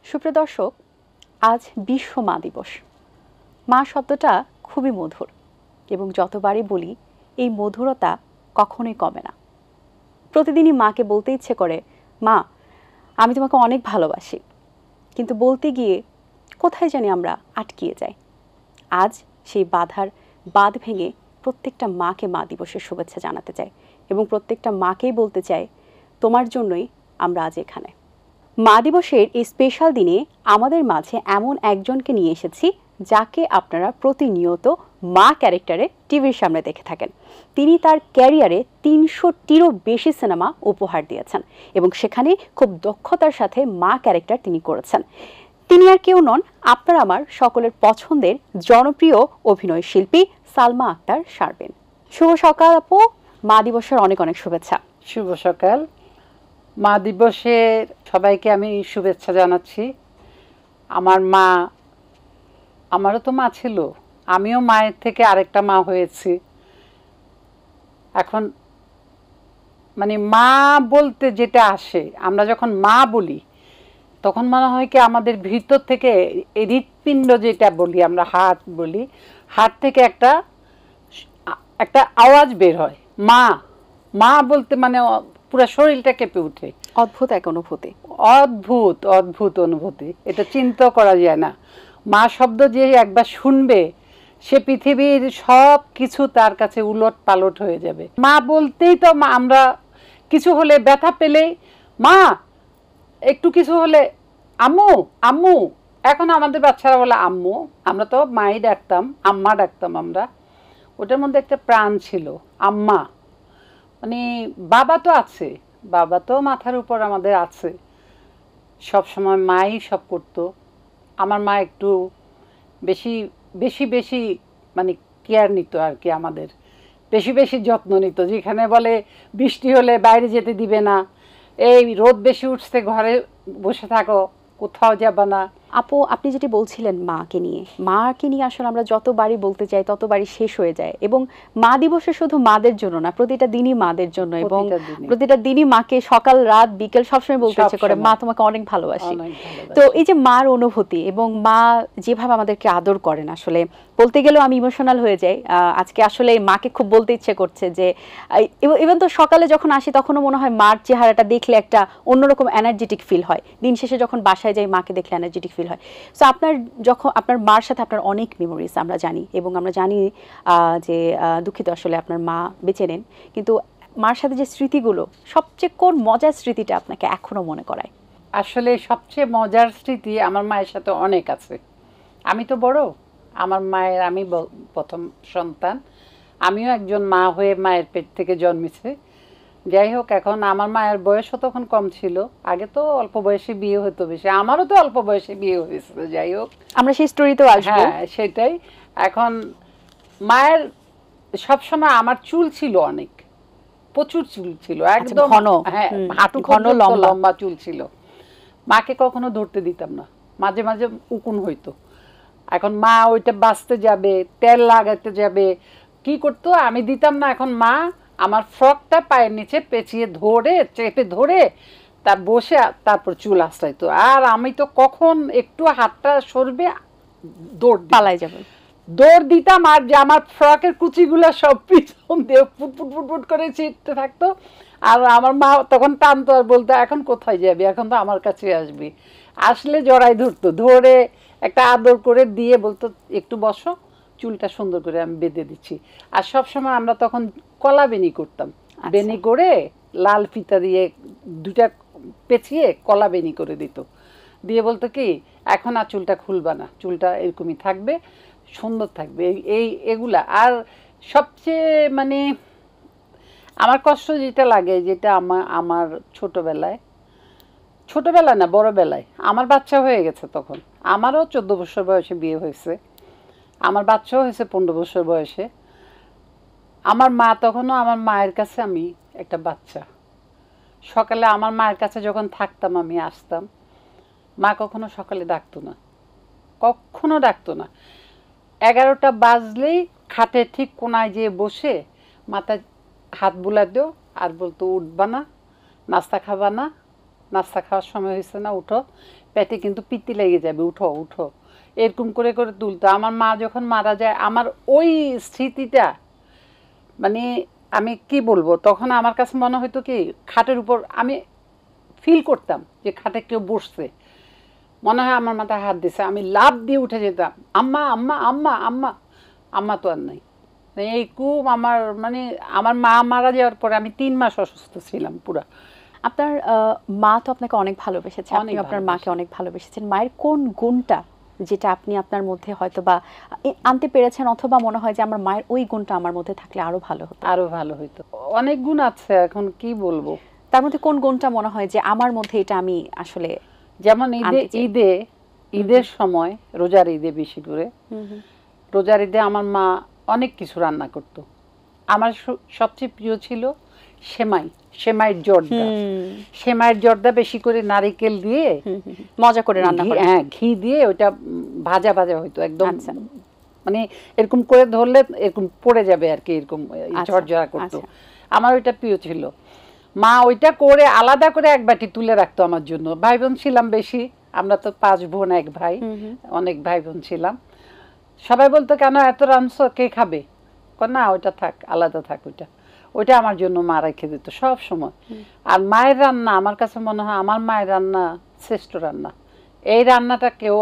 সুপ্রিয় দর্শক, আজ বিশ্ব মা দিবস। মা শব্দটা খুবই মধুর এবং যতবারই বলি এই মধুরতা কখনোই কমে না। প্রতিদিনই মাকে বলতে ইচ্ছে করে, মা আমি তোমাকে অনেক ভালোবাসি, কিন্তু বলতে গিয়ে কোথায় জানি আমরা আটকিয়ে যাই। আজ সেই বাঁধ ভেঙে প্রত্যেকটা মাকে মা দিবসের শুভেচ্ছা জানাতে চাই এবং প্রত্যেকটা মাকেই বলতে চাই, তোমার জন্যই আমরা আজ এখানে। মা দিবসের এই স্পেশাল দিনে আমাদের মাঝে এমন একজনকে নিয়ে এসেছি যাকে আপনারা প্রতিনিয়ত মা ক্যারেক্টারে টিভির সামনে দেখে থাকেন। তিনি তার ক্যারিয়ারে ৩০০টিরও বেশি সিনেমা উপহার দিয়েছেন এবং সেখানে খুব দক্ষতার সাথে মা ক্যারেক্টার তিনি করেছেন। তিনি আর কেউ নন, আপনার আমার সকলের পছন্দের জনপ্রিয় অভিনয় শিল্পী সালমা আক্তার শারমিন। শুভ সকাল আপু, মা দিবসের অনেক অনেক শুভেচ্ছা। শুভ সকাল। মা দিবসের সবাইকে আমি শুভেচ্ছা জানাচ্ছি। আমার মা, আমারও তো মা ছিল, আমিও মায়ের থেকে আরেকটা মা হয়েছি। এখন মানে মা বলতে যেটা আসে, আমরা যখন মা বলি তখন মনে হয় কি আমাদের ভিতর থেকে হৃৎপিণ্ড যেটা বলি আমরা হার্ট বলি, হার্ট থেকে একটা আওয়াজ বের হয়। মা মা বলতে মানে পুরো শরীরটা কেঁপে ওঠে। অদ্ভুত এক অনুভূতি, অদ্ভুত অদ্ভুত অনুভূতি, এটা চিন্তা করা যায় না। মা শব্দ যে একবার শুনবে সে পৃথিবীর সব কিছু তার কাছে উলট পালট হয়ে যাবে। মা বলতেই তো আমরা কিছু হলে, ব্যথা পেলেই মা, একটু কিছু হলে আম্মু আম্মু। এখন আমাদের বাচ্চারা বলে আম্মু, আমরা তো মাই ডাকতাম, আম্মা ডাকতাম আমরা। ওটার মধ্যে একটা প্রাণ ছিল, আম্মা। মানে বাবা তো আছে, বাবা তো মাথার উপর আমাদের আছে, সব সময় মাই সব করতো। আমার মা একটু বেশি বেশি বেশি মানে কেয়ার নিত আর কি, আমাদের বেশি বেশি যত্ন নিত। যেখানে বলে বৃষ্টি হলে বাইরে যেতে দিবে না, এই রোদ বেশি উঠছে ঘরে বসে থাকো, কোথাও যাবে না। আপু আপনি যেটি বলছিলেন মাকে নিয়ে আসলে আমরা যতবারই বলতে চাই ততবারই শেষ হয়ে যায়। এবং মা দিবসে শুধু মাদের জন্য না, প্রতিটা দিনই মাদের জন্য, এবং প্রতিটা দিনই মাকে সকাল রাত বিকেল সবসময় বলতে ইচ্ছে করে, মা তোমাকে অনেক ভালোবাসি। তো এই যে মার অনুভূতি এবং মা যেভাবে আমাদেরকে আদর করেন, আসলে বলতে গেলেও আমি ইমোশনাল হয়ে যাই। আজকে আসলে মাকে খুব বলতে ইচ্ছে করছে যে ইভেন তো সকালে যখন আসি তখনও মনে হয় মার চেহারাটা দেখলে একটা অন্যরকম এনার্জেটিক ফিল হয়। দিন শেষে যখন বাসায় যাই মাকে দেখলে এনার্জেটিক ফিল হয়। সো আপনার মার সাথে আপনার অনেক মেমোরিজ আমরা জানি, এবং আমরা জানি যে দুঃখিত আসলে আপনার মা বেঁচে নেন, কিন্তু মার সাথে যে স্মৃতিগুলো, সবচেয়ে কোন মজার স্মৃতিটা আপনাকে এখনো মনে করায়? আসলে সবচেয়ে মজার স্মৃতি আমার মায়ের সাথে অনেক আছে। আমি তো বড়, আমার মায়ের, আমি প্রথম সন্তান, আমিও একজন মা হয়ে মায়ের পেট থেকে জন্মেছি। যাই হোক, এখন আমার মায়ের বয়সও তখন কম ছিল, আগে তো অল্প বয়সে বিয়ে হতো বেশি, আমারও তো অল্প বয়সে বিয়ে হয়েছিল। যাই হোক, আমরা সেই স্টোরিতেও আসবো। হ্যাঁ সেটাই। এখন মায়ের সবসময় আমার চুল ছিল অনেক, প্রচুর চুল ছিল, একদম ঘন, হ্যাঁ হাঁটু ঘন লম্বা চুল ছিল। মাকে কখনো ধরতে দিতাম না, মাঝে মাঝে উকুন হইতো। এখন মা ওইটা বাঁচতে যাবে, তেল লাগাতে যাবে, কি করতো আমি দিতাম না। এখন মা আমার ফ্রকটা পায়ের নিচে পেঁচিয়ে ধরে, চেপে ধরে তা বসে তারপর চুল আশ্রাইতো। আর আমি তো কখন একটু হাতটা সরবে পালাই যাবে, দৌড় দিতাম, আর যে আমার ফ্রকের কুচিগুলো সব পিছন দিয়ে ফুটফুট ফুটফুট করে ছিটতে থাকতো। আর আমার মা তখন টানতো আর বলতো, এখন কোথায় যাবি, এখন তো আমার কাছে আসবি। আসলে জড়াই ধরতো, ধরে একটা আদর করে দিয়ে বলতো একটু বসো, চুলটা সুন্দর করে আমি বেঁধে দিচ্ছি। আর সবসময় আমরা তখন কলা বেনি করতাম, বেনি করে লাল ফিতা দিয়ে দুটা পেঁচিয়ে কলা বেনি করে দিত, দিয়ে বলতো কি এখন আর চুলটা খুলবা না, চুলটা এরকমই থাকবে, সুন্দর থাকবে, এগুলা। আর সবচেয়ে মানে আমার কষ্ট যেটা লাগে, যেটা আমার ছোটবেলায় না বড়বেলায়, আমার বাচ্চা হয়ে গেছে তখন, আমারও 14 বছর বয়সে বিয়ে হয়েছে, আমার বাচ্চাও হয়েছে 15 বছর বয়সে। আমার মা তখনও, আমার মায়ের কাছে আমি একটা বাচ্চা। সকালে আমার মায়ের কাছে যখন থাকতাম, আমি আসতাম, মা কখনো সকালে ডাকতো না, কখনো ডাকতো না। 11টা বাজলেই খাটে ঠিক কোনায় যেয়ে বসে মাথায় হাত বুলা দিও আর বলতো উঠবা না, নাস্তা খাবা না, নাস্তা খাওয়ার সময় হয়েছে না, উঠো, পেটে কিন্তু পিত্তি লেগে যাবে, উঠো উঠো, এরকম করে করে তুলতো। আমার মা যখন মারা যায়, আমার ওই স্মৃতিটা মানে আমি কি বলবো, তখন আমার কাছে মনে হতো কি খাটের উপর আমি ফিল করতাম যে খাটে কেউ বসছে, মনে হয় আমার মাথায় হাত দিছে, আমি লাফ দিয়ে উঠে যেতাম, আম্মা আম্মা আম্মা আম্মা। আম্মা তো আর নাই। এই খুব আমার মানে আমার মা মারা যাওয়ার পরে আমি 3 মাস অসুস্থ ছিলাম পুরা। আপনার মা তো আপনাকে অনেক ভালোবেসেছে, আপনি অনেক আপনার মাকে ভালোবেসে। অনেক ভালোবেসেছেন। মায়ের কোন গুণটা যেটা আপনি আপনার মধ্যে হয়তো বা আনতে পেরেছেন, অথবা মনে হয় যে আমার মায়ের ওই গুণটা আমার মধ্যে থাকলে আরো ভালো হতো? আরো ভালো হইতো। অনেক গুণ আছে, এখন কি বলবো। তার মধ্যে কোন গুণটা মনে হয় যে আমার মধ্যে এটা আমি আসলে যেমন ঈদে আনতে চাই? ঈদে ঈদের সময়, রোজার ঈদে বেশি করে, রোজার ঈদে আমার মা অনেক কিছু রান্না করতো। আমার সবচেয়ে প্রিয় ছিল সেমাই, সেমাইয়ের জর্দা। সেমাইয়ের জর্দা বেশি করে নারিকেল দিয়ে মজা করে রান্না করে। হ্যাঁ, ঘি দিয়ে ওটা ভাজা ভাজা হইতো একদম, আচ্ছা। মানে এরকম করে ধরলে এরকম পড়ে যাবে আর কি, এরকম আচ্ছা, ঝরঝরা করতো। আচ্ছা। আমার ওইটা প্রিয় ছিল। মা ওইটা করে আলাদা করে এক বাটি তুলে রাখতো আমার জন্য। ভাই বোন ছিলাম বেশি, আমরা তো 5 বোন 1 ভাই, অনেক ভাই বোন ছিলাম। সবাই বলতো কেন এত রাঁধছো, কে খাবে? না ওইটা থাক, আলাদা থাক, ওইটা ওইটা আমার জন্য মা রেখে দিত সব সময়। আর মায়ের রান্না আমার কাছে মনে হয় আমার মায়ের রান্না শ্রেষ্ঠ রান্না। এই রান্নাটা কেউ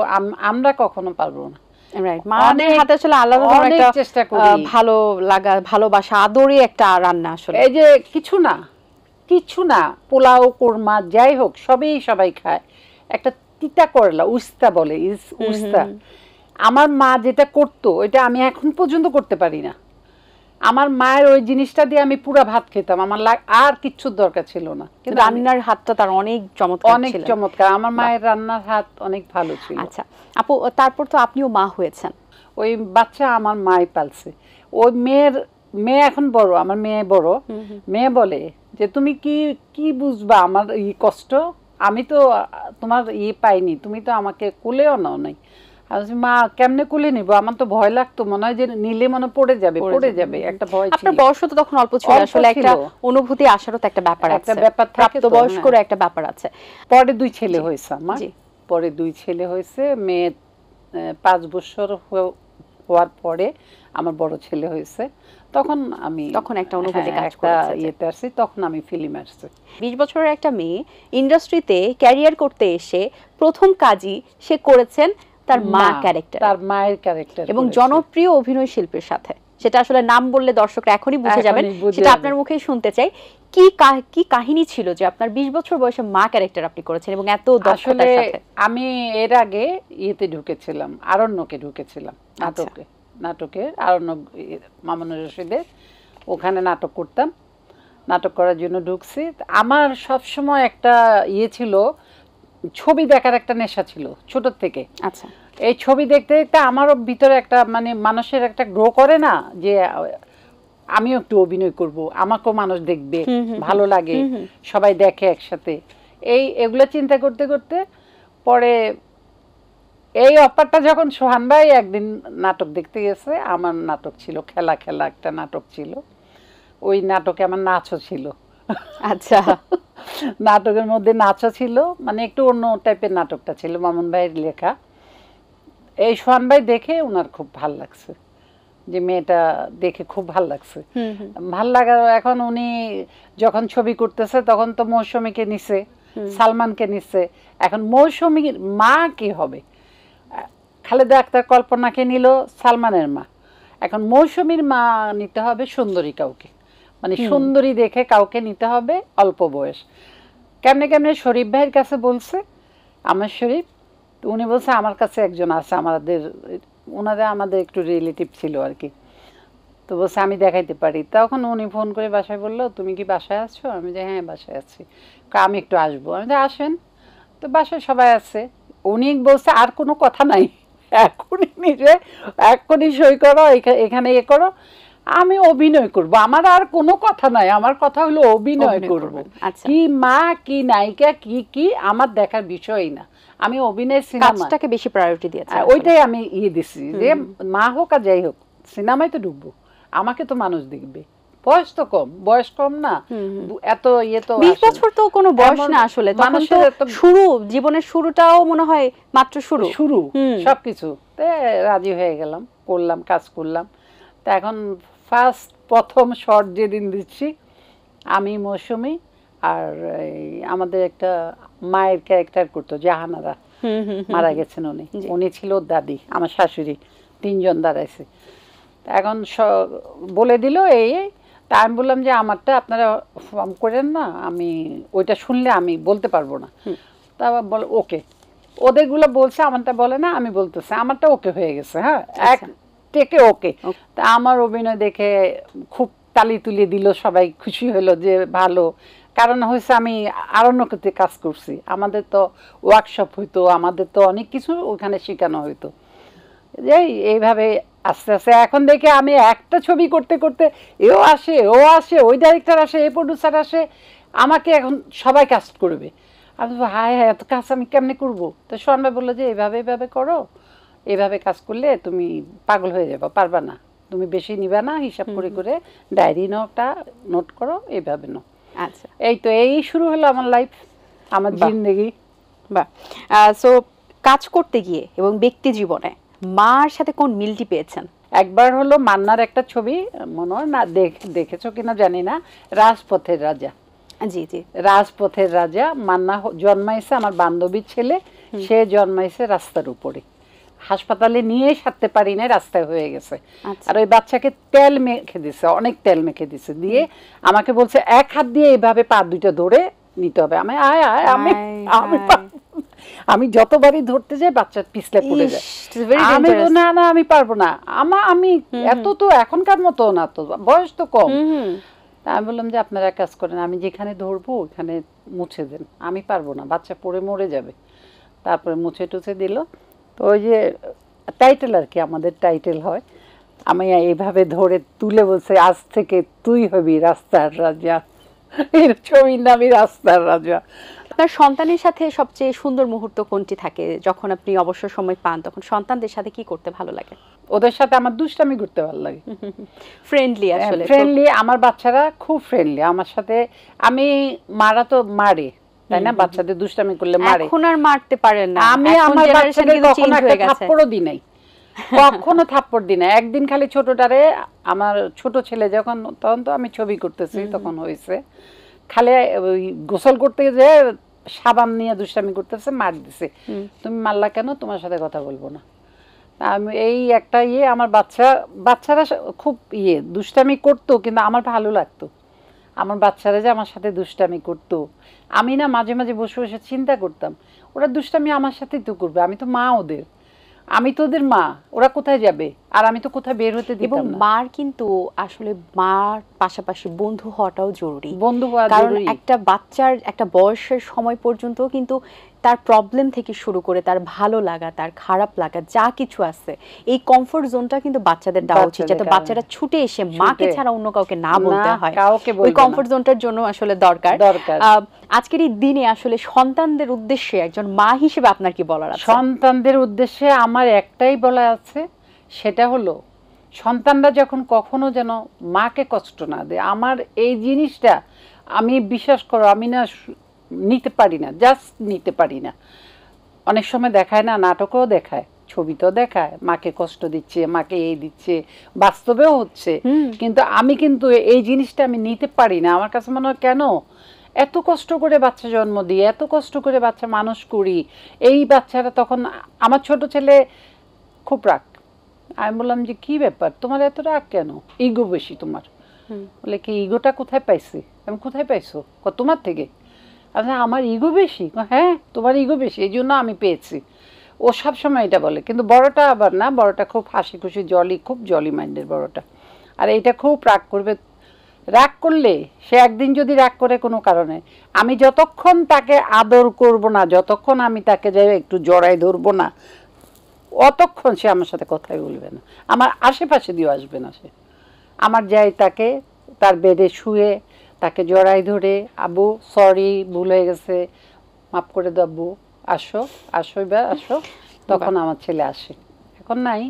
আমরা কখনো পারবো না। রাইট, মায়ের হাতে আসলে আলাদা ধরনের অনেক একটা চেষ্টা করি। ভালো লাগা, ভালোবাসা, আদরই একটা রান্না আসলে। এই যে কিছু না, কিছু না, পোলাও কোরমা যাই হোক সবই সবাই খায়। একটা তিতা করলা, উস্তা বলে, উস্তা, আমার মা যেটা করতো ওইটা আমি এখন পর্যন্ত করতে পারি না। আমার মায়ের ওই জিনিসটা দিয়ে আমি পুরা ভাত খেতাম, আমার আর কিচ্ছুর দরকার ছিল না। কিন্তু রান্নার হাতটা তার অনেক চমৎকার অনেক ছিল। চমৎকার, আমার মায়ের রান্নার হাত অনেক ভালো ছিল। আচ্ছা আপু, তারপর তো আপনিও মা হয়েছেন। ওই বাচ্চা আমার মাই পালছে। ওই মেয়ে এখন বড়, আমার মেয়ে বড়। মেয়ে বলে যে তুমি কি কি বুঝবা আমার এই কষ্ট, আমি তো তোমার পাইনি, তুমি তো আমাকে কোলেও নাও নাই। মা কেমনে কোলে নিব, আমার তো ভয় লাগতো, মনে হয় যে নিলে মনে পড়ে যাবে, একটা ভয় ছিল। আপনার বয়স তো তখন অল্প ছিল, আসলে একটা অনুভূতি আসারও তো একটা ব্যাপার আছে, একটা ব্যাপার থাকে, প্রাপ্তবয়স্কর একটা ব্যাপার আছে। পরে 2 ছেলে হয়েছে আমার, পরে 2 ছেলে হয়েছে। মেয়ে 5 বছর হওয়ার পরে আমার বড় ছেলে হয়েছে। তখন একটা অনুভূতি কাজ করেছে, ইয়েতে আসছি, তখন আমি ফিল্ম আসছে। 20 বছরের একটা মেয়ে ইন্ডাস্ট্রিতে ক্যারিয়ার করতে এসে প্রথম কাজই সে করেছেন তার মা ক্যারেক্টার, তার মায়ের ক্যারেক্টার, এবং জনপ্রিয় অভিনয় শিল্পীর সাথে। সেটা আসলে নাম বললে দর্শকরা এখনই বুঝে যাবেন, সেটা আপনার মুখেই শুনতে চাই। কি কাহিনী ছিল যে আপনার 20 বছর বয়সে মা ক্যারেক্টার আপনি করেছেন এবং এত দক্ষতার সাথে? আমি এর আগে ইয়েতে ঢুকেছিলাম, আরণ্যকে ঢুকেছিলাম, নাটকে আরণ্যক, মামুনুর রশিদের ওখানে নাটক করতাম। নাটক করার জন্য ঢুকছি। আমার সবসময় একটা ইয়ে ছিল, ছবি দেখার একটা নেশা ছিল ছোট থেকে। আচ্ছা, এই ছবি দেখতে দেখতে আমারও ভিতরে একটা মানে মানুষের একটা গ্রো করে না, যে আমিও একটু অভিনয় করব, আমাকেও মানুষ দেখবে, ভালো লাগে, সবাই দেখে একসাথে, এগুলো চিন্তা করতে করতে পরে এই অফারটা যখন সোহান ভাই একদিন নাটক দেখতে গেছে, আমার নাটক ছিল খেলা খেলা, একটা নাটক ছিল, ওই নাটকে আমার নাচও ছিল। আচ্ছা, নাটকের মধ্যে নাচও ছিল, মানে একটু অন্য টাইপের নাটকটা ছিল, মামুন ভাইয়ের লেখা। এই সোহান ভাই দেখে ওনার খুব ভাল লাগছে, যে মেয়েটা দেখে খুব ভাল লাগছে। ভাল লাগার এখন উনি যখন ছবি করতেছে তখন তো মৌসুমীকে নিছে, সালমানকে নিচ্ছে, এখন মৌসুমীর মা কি হবে? খালেদা আক্তার কল্পনাকে নিল, সালমানের মা। এখন মৌসুমীর মা নিতে হবে সুন্দরী কাউকে, মানে সুন্দরী দেখে কাউকে নিতে হবে, অল্প বয়স। কেমনে কেমনে শরীফ ভাইয়ের কাছে বলছে, আমার শরীফ, উনি বলছে আমার কাছে একজন আছে, আমাদের একটু রিলেটিভ ছিল আর কি, তো বলছে আমি দেখাইতে পারি। তখন উনি ফোন করে বাসায় বললো, তুমি কি বাসায় আছো? আমি যে হ্যাঁ বাসায় আছি। আমি একটু আসবো। আমি যে আসেন। তো বাসায় সবাই আছে। উনি বলছে আর কোনো কথা নাই, এখনই সই করো, এখানে করো, আমি অভিনয় করব, আমার আর কোনো কথা নাই, আমার কথা হলো অভিনয় করব। কি মা কি নায়িকা কি কি আমার দেখার বিষয়ই না, আমি অভিনয় সিনেমাটাকে বেশি প্রায়োরিটি দিয়েছি। ওইটাই আমি দিছি, যে মা হোক আর যাই হোক সিনেমায় তো ঢুকবো, আমাকে তো মানুষ দেখবে, বয়স তো কম, বয়স কম না, এত ইয়ে তো 20 বছর তো কোনো বয়স না আসলে, তখন তো শুরু, জীবনের শুরুটাও মনে হয় মাত্র শুরু শুরু সবকিছু। রাজি হয়ে গেলাম, করলাম, কাজ করলাম। তা এখন প্রথম শর্ট যেদিন দিচ্ছি, আমি মৌসুমী আর আমাদের একটা মায়ের ক্যারেক্টার করতো জাহানারা, মারা গেছেন উনি, উনি ছিল দাদি, আমার শাশুড়ি, 3 জন দাঁড়াইছে। এখন বলে দিল এই, তা আমি বললাম যে আমারটা আপনারা ফর্ম করেন না, আমি ওইটা শুনলে আমি বলতে পারবো না। তা বলে ওকে, ওদেরগুলো বলছে, আমারটা বলে না, আমি বলতেছে আমারটা ওকে হয়ে গেছে। হ্যাঁ, এক টেকে ওকে। তা আমার অভিনয় দেখে খুব তালি তুলিয়ে দিল, সবাই খুশি হলো যে ভালো। কারণ হয়েছে আমি আরণ্যকতে কাজ করছি, আমাদের তো ওয়ার্কশপ হইতো, আমাদের তো অনেক কিছু ওখানে শেখানো হইতো। এইভাবে আস্তে আস্তে এখন দেখে আমি একটা ছবি করতে করতে এও আসে, ও আসে, ওই ডাইরেক্টর আসে, এই প্রডিউসার আসে, আমাকে এখন সবাই কাজ করবে। আমি হায় হায়, এত কাজ আমি কেমনে করবো? তো সোহান ভাই বললো যে এইভাবে এইভাবে করো, এইভাবে কাজ করলে তুমি পাগল হয়ে যাবে, পারবা না, তুমি বেশি নিবা না, হিসাব করে করে ডায়েরি নোটটা নোট করো, এইভাবে নো। আচ্ছা, এই তো এই শুরু হলো আমার লাইফ, আমার জিন্দেগি। বাহ। সো কাজ করতে গিয়ে এবং ব্যক্তি জীবনে মার সাথে কোন মিলটি পেয়েছেন? একবার হলো মান্নার একটা ছবি, মনে হয় না দেখেছো কিনা জানি না, রাজপথের রাজা। জি জি, রাজপথের রাজা। মান্না জন্মাইছে আমার বান্ধবীর ছেলে, সে জন্মাইছে রাস্তার উপরে, হাসপাতালে নিয়ে সারতে পারি না, রাস্তায় হয়ে গেছে। আর ওই বাচ্চাকে তেল মেখে দিছে, অনেক তেল মেখে দিছে, দিয়ে আমাকে বলছে এক হাত দিয়ে এইভাবে পা দুইটা ধরে নিতে হবে। আমি আয় আয়, আমি যতবারই ধরতে যাই বাচ্চা পিছলে পড়ে যায়। আমি না না আমি পারবো না, আমি এত তো এখনকার মতো না, তো বয়স তো কম। আমি বললাম যে আপনারা কাজ করেন, আমি যেখানে ধরবো ওখানে মুছে দেন, আমি পারবো না, বাচ্চা পড়ে মরে যাবে। তারপরে মুছে টুছে দিল। তো ওই যে টাইটেল আর কি, আমাদের টাইটেল হয়, আমি এইভাবে ধরে তুলে বলছে আজ থেকে তুই হবি রাস্তার রাজা, এর ছবির নামই রাস্তার রাজা। আপনার সন্তানের সাথে সবচেয়ে সুন্দর মুহূর্ত কোনটি থাকে? যখন আপনি অবসর সময় পান তখন সন্তানদের সাথে কি করতে ভালো লাগে? ওদের সাথে আমার দুষ্টামি করতে ভালো লাগে। ফ্রেন্ডলি, আসলে ফ্রেন্ডলি, আমার বাচ্চারা খুব ফ্রেন্ডলি আমার সাথে। আমি মারা তো মারে, তাই না, বাচ্চাদের দুষ্টামি করলে মারে। এখন আর মারতে পারেন না। আমি আমার বাচ্চাদের কখনো একটা থাপ্পড়ও দিই নাই, কখনো থাপ্পড় দিই না। একদিন খালি ছোটটারে, আমার ছোট ছেলে যখন, তখন তো আমি ছবি করতেছি, তখন হয়েছে খালি ওই গোসল করতে যে সাবান নিয়ে দুষ্টামি করতেছে, মার দিছে, তুমি মারলা কেন, তোমার সাথে কথা বলবো না। আমি এই একটা আমার বাচ্চারা খুব দুষ্টামি করতো, কিন্তু আমার ভালো লাগতো আমার বাচ্চারা যে আমার সাথে দুষ্টামি করতো। আমি না মাঝে মাঝে বসে বসে চিন্তা করতাম, ওরা দুষ্টামি আমার সাথেই তো করবে, আমি তো মা ওদের, আমি তো ওদের মা, ওরা কোথায় যাবে, আর আমি তো কোথায় বের হতে দিতাম না। এবং মার কিন্তু আসলে মার পাশাপাশি বন্ধু হওয়াটাও জরুরি। বন্ধু হওয়া জরুরি, কারণ একটা বাচ্চার একটা বয়সের সময় পর্যন্ত কিন্তু তার প্রবলেম থেকে শুরু করে তার ভালো লাগা, তার খারাপ লাগা, যা কিছু আছে, এই কমফোর্ট জোনটা কিন্তু বাচ্চাদের দেওয়া উচিত, যাতে বাচ্চারা ছুটে এসে মাকে ছাড়া অন্য কাউকে না বলতে হয়। ওই কমফোর্ট জোনটার জন্য আসলে দরকার। আজকের এই দিনে আসলে সন্তানদের উদ্দেশ্যে একজন মা হিসেবে আপনার কি বলার আছে? সন্তানদের উদ্দেশ্যে আমার একটাই বলা আছে, সেটা হলো সন্তানরা যখন কখনো যেন মাকে কষ্ট না দেয়। আমার এই জিনিসটা আমি বিশ্বাস করো আমি না নিতে পারি না, জাস্ট নিতে পারি না। অনেক সময় দেখায় না, নাটকও দেখায়, ছবিতেও দেখায়, মাকে কষ্ট দিচ্ছে, মাকে এই দিচ্ছে, বাস্তবেও হচ্ছে, কিন্তু আমি কিন্তু এই জিনিসটা আমি নিতে পারি না। আমার কাছে মনে হয় কেন এত কষ্ট করে বাচ্চা জন্ম দিই, এত কষ্ট করে বাচ্চা মানুষ করি, এই বাচ্চারা তখন, আমার ছোট ছেলে খুব রাগ। আমি বললাম যে কি ব্যাপার তোমার এত রাগ কেন, ইগো বেশি তোমার? বলে কি ইগোটা কোথায় পাইছি? আমি কোথায় পাইছো? তোমার থেকে। আচ্ছা আমার ইগো বেশি? হ্যাঁ তোমার ইগো বেশি, এই জন্য আমি পেয়েছি। ও সবসময় এটা বলে, কিন্তু বড়টা আবার না, বড়টা খুব হাসি খুশি জলি, খুব জলি মাইন্ডের বড়টা। আর এইটা খুব রাগ করবে, রাগ করলে সে একদিন যদি রাগ করে কোনো কারণে, আমি যতক্ষণ তাকে আদর করব না, যতক্ষণ আমি তাকে যাই একটু জড়াই ধরবো না, অতক্ষণ সে আমার সাথে কথাই বলবে না, আমার আশেপাশে দিয়েও আসবে না সে। আমার যাই তাকে তার বেডে শুয়ে তাকে জড়াই ধরে, আবু সরি ভুল হয়ে গেছে, মাফ করে দেবো, আসো আসো এবার আসো, তখন আমার ছেলে আসে। এখন নাই,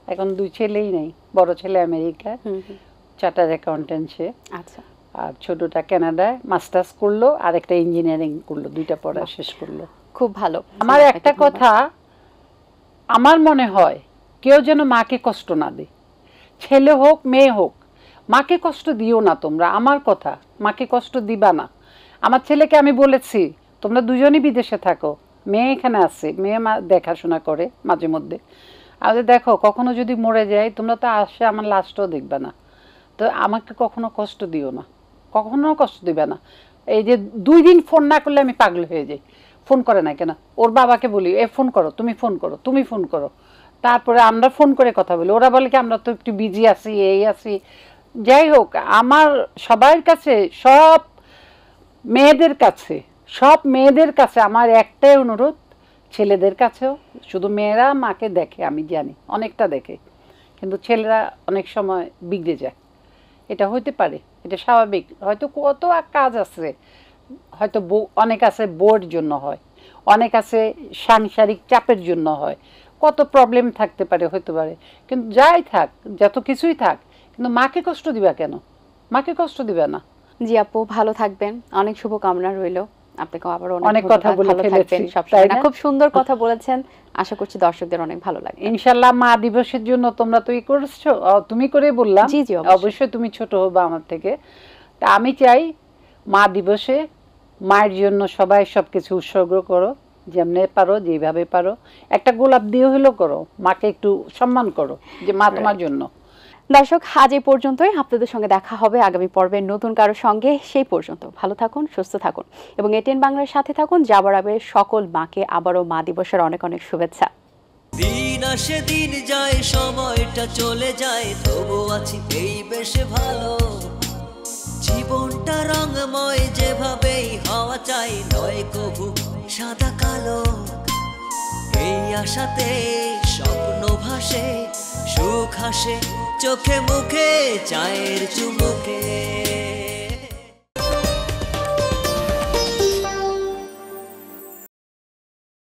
এখন 2 ছেলেই নেই, বড় ছেলে আমেরিকা, চার্টার্ড অ্যাকাউন্টেন্ট সে। আচ্ছা, আর ছোটটা কানাডায় মাস্টার্স করলো, আর একটা ইঞ্জিনিয়ারিং করলো, দুইটা পড়া শেষ করলো। খুব ভালো। আমার একটা কথা, আমার মনে হয় কেউ যেন মাকে কষ্ট না দেয়, ছেলে হোক মেয়ে হোক, মাকে কষ্ট দিও না তোমরা। আমার কথা, মাকে কষ্ট দিবা না। আমার ছেলেকে আমি বলেছি তোমরা দুজনই বিদেশে থাকো, মেয়ে এখানে আছে, মেয়ে দেখাশোনা করে মাঝে মধ্যে। আর দেখো কখনো যদি মরে যায় তোমরা তো আসে আমার লাস্টও দেখবে না, তো আমাকে কখনো কষ্ট দিও না, কখনো কষ্ট দিবে না। এই যে 2 দিন ফোন না করলে আমি পাগল হয়ে যাই, ফোন করে না কেন। ওর বাবাকে বলি এ ফোন করো, তুমি ফোন করো, তুমি ফোন করো। তারপরে আমরা ফোন করে কথা বলি, ওরা বলে কি আমরা তো একটু বিজি আছি, এই আছি। যাই হোক, আমার সবার কাছে, সব মেয়েদের কাছে আমার একটাই অনুরোধ, ছেলেদের কাছেও, শুধু মেয়েরা মাকে দেখে আমি জানি, অনেকটা দেখে, কিন্তু ছেলেরা অনেক সময় বিগড়ে যায়। এটা হইতে পারে, এটা স্বাভাবিক। হয়তো কত কাজ আছে, হয়তো অনেক আছে বোর্ড জন্য হয়, অনেক আছে সাংসারিক চাপের জন্য হয়, কত প্রবলেম থাকতে পারে, হতে পারে। কিন্তু যাই থাক, যত কিছুই থাক, কিন্তু মাকে কষ্ট দিবা কেন? মাকে কষ্ট দিবে না। জি আপু, ভালো থাকবেন, অনেক শুভকামনা রইল। আপনাকে আবার অনেক কথা বলে ফেলেছি, সবসময় খুব সুন্দর কথা বলেছেন। আশা করছি দর্শকদের অনেক ভালো লাগবে ইনশাআল্লাহ। মা দিবসের জন্য তোমরা তো করছো, তুমি করে বললাম, জি জি অবশ্যই তুমি ছোট হবে আমার থেকে। তা আমি চাই মা দিবসে মায়ের জন্য সবাই সবকিছু উৎসর্গ করো, যেমনি পারো, যেভাবে পারো। একটা গোলাপ দিয়ে হলেও করো, মাকে একটু সম্মান করো যে মা তোমার জন্য। দর্শক, আজ এই পর্যন্তই। আপনাদের সঙ্গে দেখা হবে আগামী পর্বে নতুন কারো সঙ্গে। সেই পর্যন্ত ভালো থাকুন, সুস্থ থাকুন এবং এটিএন বাংলার সাথে থাকুন। যাবার আগে সকল মাকে আবারও মা দিবসের অনেক অনেক শুভেচ্ছা। দিন আসে দিন যায়, সময়টা চলে যায়, তবু আছি এই বেশ ভালো। জীবনটা রঙময়, যেভাবেই হওয়া চাই, নয় কবু সাদা কালো। এই আশাতে স্বপ্ন ভাসে, সুখ হাসে চোখে মুখে, চায়ের চুমুকে।